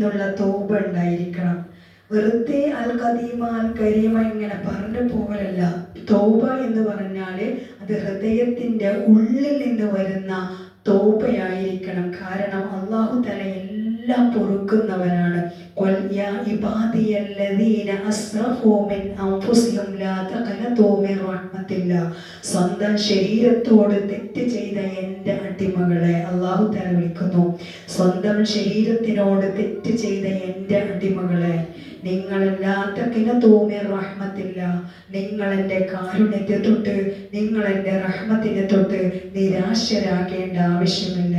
നിന്നുള്ള തൗബ ഉണ്ടായിരിക്കണം. വെറുതെ അൽ ഖദീമ അൽ കരീമ ഇങ്ങനെ പറഞ്ഞു പോകലല്ല. തൗബ എന്ന് പറഞ്ഞാൽ അത് ഹൃദയത്തിൻ്റെ ഉള്ളിൽ നിന്ന് വരുന്ന തൗബയായിരിക്കണം. കാരണം അല്ലാഹു തആല എല്ലാം പൊറുക്കുന്നവനാണ്. ഖുൽ യാ ഇബാദിയല്ലദീന അസ്റഫൂ മിൻ അൻഫുസിഹിം ലാ തഖനതൂ മിൻ റഹ്മത്തില്ലാഹ്. സ്വന്തം ശരീരത്തോട് തെറ്റ് ചെയ്ത എൻ്റെ അടിമകളെ അല്ലാഹു തആല വിളിക്കുന്നു. സ്വന്തം ശരീരത്തിനോട് തെറ്റ് ചെയ്ത എൻ്റെ അടിമകളെ, നിങ്ങളല്ലാത്ത കിനതൂമിർ റഹ്മത്തില്ല, നിങ്ങൾ എൻ്റെ കാരുണ്യത്തെ തൊട്ട്, നിങ്ങൾ എൻ്റെ റഹ്മത്തിനെ തൊട്ട് നിരാശരാകേണ്ട ആവശ്യമില്ല.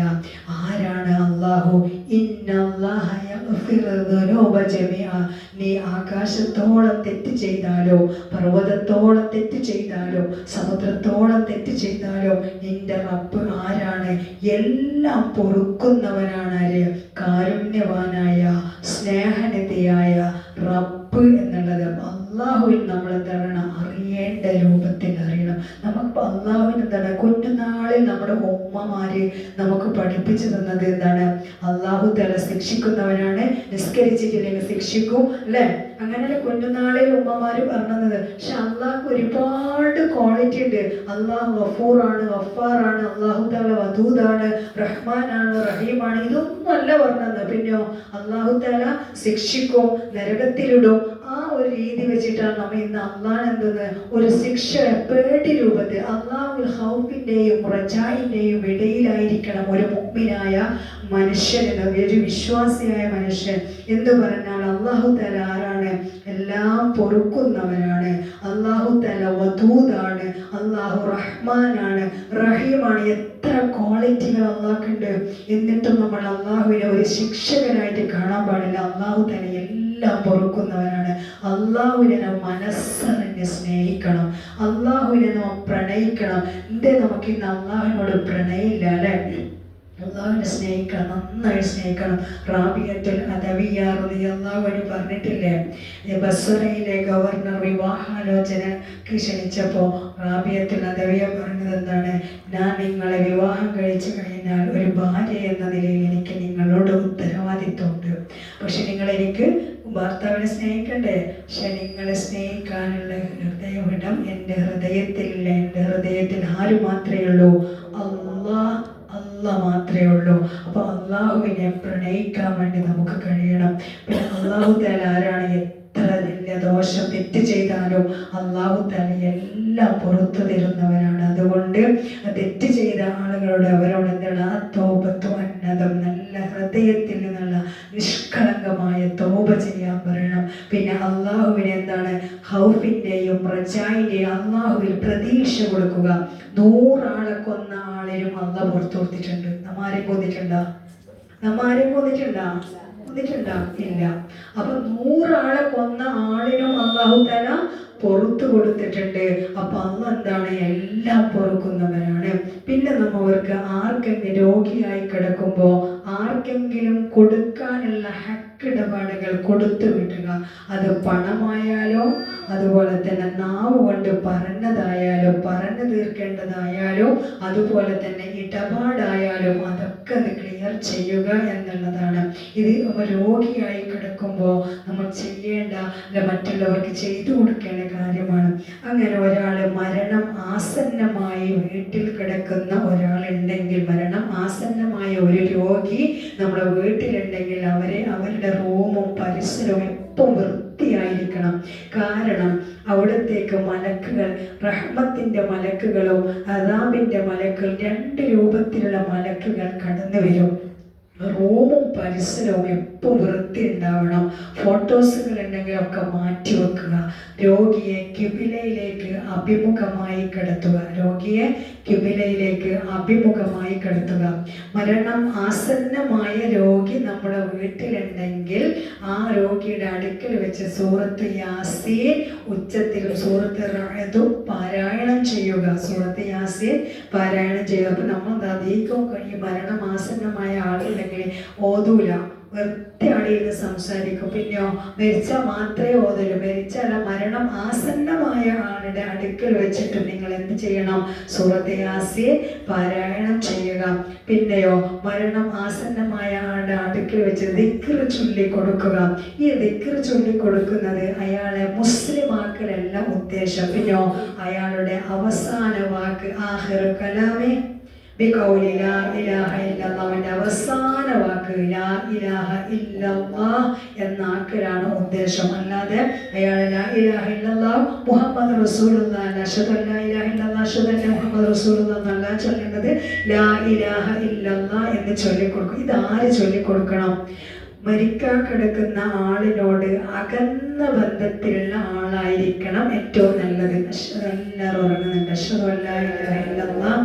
ആരാണ് അല്ലാഹു? ഇന്നല്ലാഹ യഗ്ഫിറു ദുനൂബ ജമീഅ. നീ ആകാശത്തോളം തെറ്റ് ചെയ്താലോ, പർവ്വതത്തോളം തെറ്റ് ചെയ്താലോ, സമുദ്രത്തോളം തെറ്റ് ചെയ്താലോ നിന്റെ റബ്ബ് ആരാണ്? എല്ലാം പൊറുക്കുന്നവനാണ്. ആര്? കാരുണ്യവാനായ സ്നേഹനിധിയായ റബ്ബ് എന്നുള്ളത് അള്ളാഹുവിൽ നമ്മൾ എന്താണ് അറിയേണ്ട രൂപത്തിൽ അറിയണം. നമുക്ക് അള്ളാഹുവിന് എന്താണ് കുഞ്ഞുനാളിൽ നമ്മുടെ ഉമ്മമാര് നമുക്ക് പഠിപ്പിച്ചു തന്നത് എന്താണ്? അള്ളാഹു തആല ശിക്ഷിക്കുന്നവനാണ്, നിസ്കരിച്ചിട്ടില്ലെങ്കിൽ ശിക്ഷിക്കും, അല്ലേ? അങ്ങനെ കുഞ്ഞുനാളിൽ ഉമ്മമാര് പറഞ്ഞത്. പക്ഷെ അള്ളാഹ്ക്ക് ഒരുപാട് ക്വാളിറ്റി ഉണ്ട്. അള്ളാഹു ഗഫൂറാണ്, ഗഫാറാണ്, അള്ളാഹു തആല വദൂദാണ്, റഹ്മാനാണ്, റഹീമാണ്. ഇതൊന്നും അല്ല പറഞ്ഞത്. പിന്നെയോ അള്ളാഹു തആല ശിക്ഷിക്കും, നരകത്തിലിടും. ആ ഒരു രീതി വെച്ചിട്ടാണ് നമ്മൾ ഇന്ന് അള്ളാഹ് എന്തെന്ന് ഒരു ശിക്ഷ പേടി രൂപത്തിൽ അള്ളാഹുൽ ഖൗഫിന്റെയും റജാഇന്റെയും ഇടയിലായിരിക്കണം ഒരു മുഅ്മിനായ മനുഷ്യൻ, ഒരു വിശ്വാസിയായ മനുഷ്യൻ എന്ന് പറഞ്ഞാൽ അള്ളാഹു തആല ആരാണ്? എല്ലാം പൊറുക്കുന്നവനാണ്. അള്ളാഹു തആല വദൂദാണ്, അള്ളാഹു റഹ്മാനാണ്, റഹീമാണ്. എത്ര ക്വാളിറ്റികൾ അള്ളാഹ്ക്കുണ്ട്. എന്നിട്ടും നമ്മൾ അള്ളാഹുവിനെ ഒരു ശിക്ഷകനായിട്ട് കാണാൻ പാടില്ല. അള്ളാഹു തആല എല്ലാം പൊറുക്കുന്നവനാണ്. അള്ളാഹുവിനെ നാം മനസ്സറിഞ്ഞ് സ്നേഹിക്കണം, അള്ളാഹുവിനെ നാം പ്രണയിക്കണം. നമുക്ക് ഇന്ന് അള്ളാഹുവിനോട് പ്രണയമില്ല, അല്ലേ? അള്ളാഹുവിനെ സ്നേഹിക്കണം, നന്നായി സ്നേഹിക്കണം. റാബിയത്തുൽ അദവിയ്യ റളിയല്ലാഹു അൻഹ പറഞ്ഞിട്ടില്ലേ, ബസ്രയിലെ ഗവർണർ വിവാഹാലോചനക്ക് ക്ഷണിച്ചപ്പോൾ റാബിയത്തുൽ അദവിയ്യ പറഞ്ഞത് എന്താണ്? ഞാൻ നിങ്ങളെ വിവാഹം കഴിച്ചു കഴിഞ്ഞാൽ ഒരു ഭാര്യ എന്ന നിലയിൽ എനിക്ക് നിങ്ങളോട് ഉത്തരവാദിത്വമുണ്ട്. പക്ഷെ നിങ്ങൾ എനിക്ക് ഭർത്താവിനെ സ്നേഹിക്കണ്ടേ? പക്ഷെ നിങ്ങളെ സ്നേഹിക്കാനുള്ള ഹൃദയവിടം എൻ്റെ ഹൃദയത്തിലില്ല. എൻ്റെ ഹൃദയത്തിൽ ആര് മാത്രമേ ഉള്ളൂ? അല്ലാഹ് മാത്രമേ ഉള്ളൂ. അപ്പൊ അള്ളാഹുവിനെ പ്രണയിക്കാൻ വേണ്ടി നമുക്ക് കഴിയണം. പിന്നെ അള്ളാഹു തആല ആരാണ്? എത്ര വലിയ ദോഷം തെറ്റ് ചെയ്താലും അള്ളാഹു തആല എല്ലാം പുറത്തു തരുന്നവരാണ്. അതുകൊണ്ട് തെറ്റ് ചെയ്ത ആളുകളോട് അവരോട് എന്താണ്? തൗബത്തു അന്നദം, നല്ല ഹൃദയത്തിൽ നിന്നുള്ള നിഷ്കളങ്കമായ തൗബ ചെയ്യാൻ പറയണം. പിന്നെ അള്ളാഹുവിനെ എന്താണ്? ഖൗഫിന്റെയും റജായിന്റെയും അള്ളാഹുവിൽ പ്രതീക്ഷ കൊടുക്കുക. 100 ആളെ കൊന്ന ആളെയും അള്ളാഹ് പുറത്തു കൊടുത്തിട്ടുണ്ട്. നമ്മാരെയും കൊന്നിട്ടുണ്ടോ? കൊന്നിട്ടുണ്ടോ? ഇല്ല. അപ്പൊ 100 ആളെ കൊന്ന ആളിനും അള്ളാഹു തആല പുറത്തു കൊടുത്തിട്ടുണ്ട്. അപ്പൊ അള്ളാഹ് എന്താണ്? എല്ലാം പൊറുക്കുന്നവരാണ്. പിന്നെ നമ്മൾക്ക് ആർക്കെങ്കിലും രോഗിയായി കിടക്കുമ്പോ ആർക്കെങ്കിലും കൊടുക്കാനുള്ള ഇടപാടുകൾ കൊടുത്തു വിട്ടുക. അത് പണമായാലോ, അതുപോലെ തന്നെ നാവ് കൊണ്ട് പറഞ്ഞതായാലോ, പറഞ്ഞു തീർക്കേണ്ടതായാലോ, അതുപോലെ തന്നെ ഇടപാടായാലും അതൊക്കെ അത് ക്ലിയർ ചെയ്യുക എന്നുള്ളതാണ്. ഇത് രോഗിയായി കിടക്കുമ്പോൾ നമ്മൾ ചെയ്യേണ്ട, മറ്റുള്ളവർക്ക് ചെയ്തു കൊടുക്കേണ്ട കാര്യമാണ്. അങ്ങനെ ഒരാൾ മരണം ആസന്നമായി വീട്ടിൽ കിടക്കുന്ന ഒരാളുണ്ടെങ്കിൽ, മരണം ആസന്നമായ ഒരു രോഗി നമ്മുടെ വീട്ടിലുണ്ടെങ്കിൽ അവരുടെ റൂമും പരിസരവും എപ്പോൾ വൃത്തിയായിരിക്കണം. കാരണം അവിടത്തേക്ക് മലക്കുകൾ, റഹ്മത്തിന്റെ മലക്കുകളും അദാബിന്റെ മലക്കുകൾ, 2 രൂപത്തിലുള്ള മലക്കുകൾ കടന്നു വരും. റൂമും പരിസരവും എപ്പോൾ വൃത്തി ഉണ്ടാവണം. ഫോട്ടോസുകൾ ഉണ്ടെങ്കിൽ ഒക്കെ മാറ്റി വെക്കുക. രോഗിയെ കിബിലയിലേക്ക് അഭിമുഖമായി കിടത്തുക. മരണം ആസന്നമായ രോഗി നമ്മുടെ വീട്ടിലുണ്ടെങ്കിൽ ആ രോഗിയുടെ അടുക്കൽ വെച്ച് സൂറത്ത് യാസീൻ ഉച്ചത്തിലും സൂറത്ത് റഅദും പാരായണം ചെയ്യുക. സൂറത്ത് യാസീൻ പാരായണം ചെയ്യുക. അപ്പൊ നമ്മൾ അധികം ഈ മരണം ആസന്നമായ ആളുണ്ടെങ്കിൽ ഓതൂല, വൃത്തിയാടിയിൽ സംസാരിക്കും. പിന്നെയോ മരിച്ചാൽ മാത്രമേ ഓതലൂ. മരിച്ചാൽ മരണം ആസന്നമായ ആളുടെ അടുക്കൽ വെച്ചിട്ട് നിങ്ങൾ എന്ത് ചെയ്യണം? സൂറത്തെ യാസീൻ പാരായണം ചെയ്യുക. പിന്നെയോ മരണം ആസന്നമായ ആളുടെ അടുക്കൽ വെച്ച് ദിക്ർ ചൊല്ലി കൊടുക്കുക. ഈ ദിക്ർ ചൊല്ലി കൊടുക്കുന്നത് അയാളെ മുസ്ലിം ആക്കലല്ല ഉദ്ദേശം. പിന്നെയോ അയാളുടെ അവസാന വാക്ക് ആഖിറു കലാമി ബിഖൗലി ലാ ഇലാഹ ഇല്ലല്ലാഹ്, അവസാന വാക്ക് ലാ ഇലാഹ ഇല്ലല്ലാഹ് എന്നാക്കലാണ് ഉദ്ദേശം. അല്ലാതെ അയാൾ ലാ ഇലാഹ ഇല്ലല്ലാഹ് മുഹമ്മദ് റസൂലുള്ളാഹി അഷ്ഹദു അല്ലാ ഇലാഹ ഇല്ലല്ലാഹ് അഷ്ഹദു അന്ന മുഹമ്മദ് റസൂലുള്ളാഹി എന്നല്ല ചൊല്ലേണ്ടത്, ലാ ഇലാഹ ഇല്ലല്ലാഹ് എന്ന് ചൊല്ലിക്കൊടുക്കും. ഇതാര് ചൊല്ലിക്കൊടുക്കണം? മരിക്കാൻ കിടക്കുന്ന ആളിനോട് അകന്ന ബന്ധത്തിലുള്ള ആളായിരിക്കണം ഏറ്റവും നല്ലത്. എല്ലാവരും ഉറങ്ങുന്നുണ്ട്. അഷ്ഹദു അല്ലാ ഇലാഹ ഇല്ലല്ലാഹ്